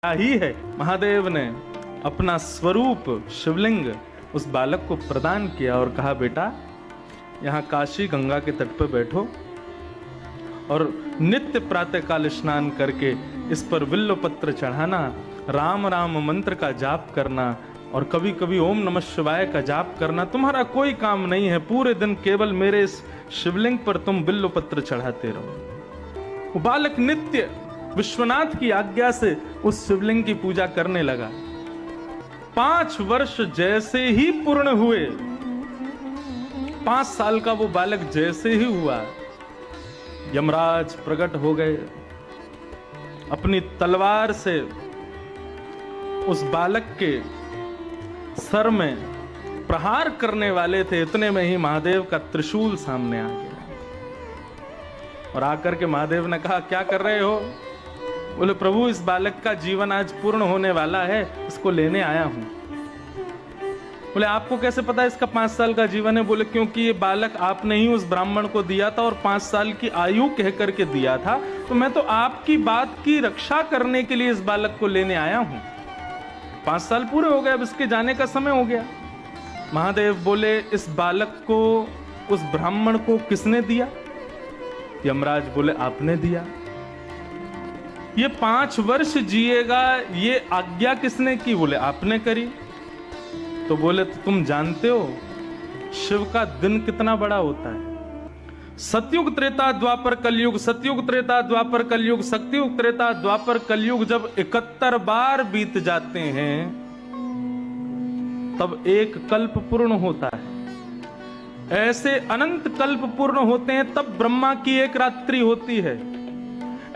ही है। महादेव ने अपना स्वरूप शिवलिंग उस बालक को प्रदान किया और कहा, बेटा यहाँ काशी गंगा के तट पर बैठो और नित्य प्रातःकाल स्नान करके इस पर बिल्व पत्र चढ़ाना, राम राम मंत्र का जाप करना और कभी कभी ओम नमः शिवाय का जाप करना। तुम्हारा कोई काम नहीं है, पूरे दिन केवल मेरे इस शिवलिंग पर तुम बिल्व पत्र चढ़ाते रहो। वो बालक नित्य विश्वनाथ की आज्ञा से उस शिवलिंग की पूजा करने लगा। 5 वर्ष जैसे ही पूर्ण हुए, 5 साल का वो बालक जैसे ही हुआ, यमराज प्रकट हो गए। अपनी तलवार से उस बालक के सर में प्रहार करने वाले थे, इतने में ही महादेव का त्रिशूल सामने आ गया और आकर के महादेव ने कहा, क्या कर रहे हो? बोले, प्रभु इस बालक का जीवन आज पूर्ण होने वाला है, इसको लेने आया हूं। बोले, आपको कैसे पता इसका 5 साल का जीवन है? बोले, क्योंकि ये बालक आपने ही उस ब्राह्मण को दिया था और 5 साल की आयु कह करके दिया था, तो मैं तो आपकी बात की रक्षा करने के लिए इस बालक को लेने आया हूं। 5 साल पूरे हो गए, अब इसके जाने का समय हो गया। महादेव बोले, इस बालक को उस ब्राह्मण को किसने दिया? यमराज बोले, आपने दिया। ये 5 वर्ष जिएगा, ये आज्ञा किसने की? बोले, आपने करी। तो बोले, तो तुम जानते हो शिव का दिन कितना बड़ा होता है? सतयुग त्रेता द्वापर कलयुग, सतयुग त्रेता द्वापर कलयुग, सतयुग त्रेता द्वापर कलयुग जब 71 बार बीत जाते हैं तब एक कल्प पूर्ण होता है। ऐसे अनंत कल्प पूर्ण होते हैं तब ब्रह्मा की एक रात्रि होती है।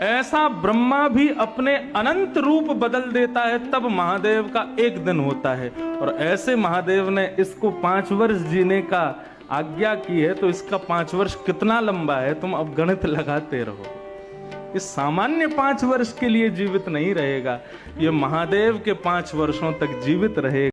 ऐसा ब्रह्मा भी अपने अनंत रूप बदल देता है तब महादेव का एक दिन होता है। और ऐसे महादेव ने इसको 5 वर्ष जीने का आज्ञा की है, तो इसका 5 वर्ष कितना लंबा है तुम अब गणित लगाते रहो। इस सामान्य 5 वर्ष के लिए जीवित नहीं रहेगा, ये महादेव के 5 वर्षों तक जीवित रहेगा।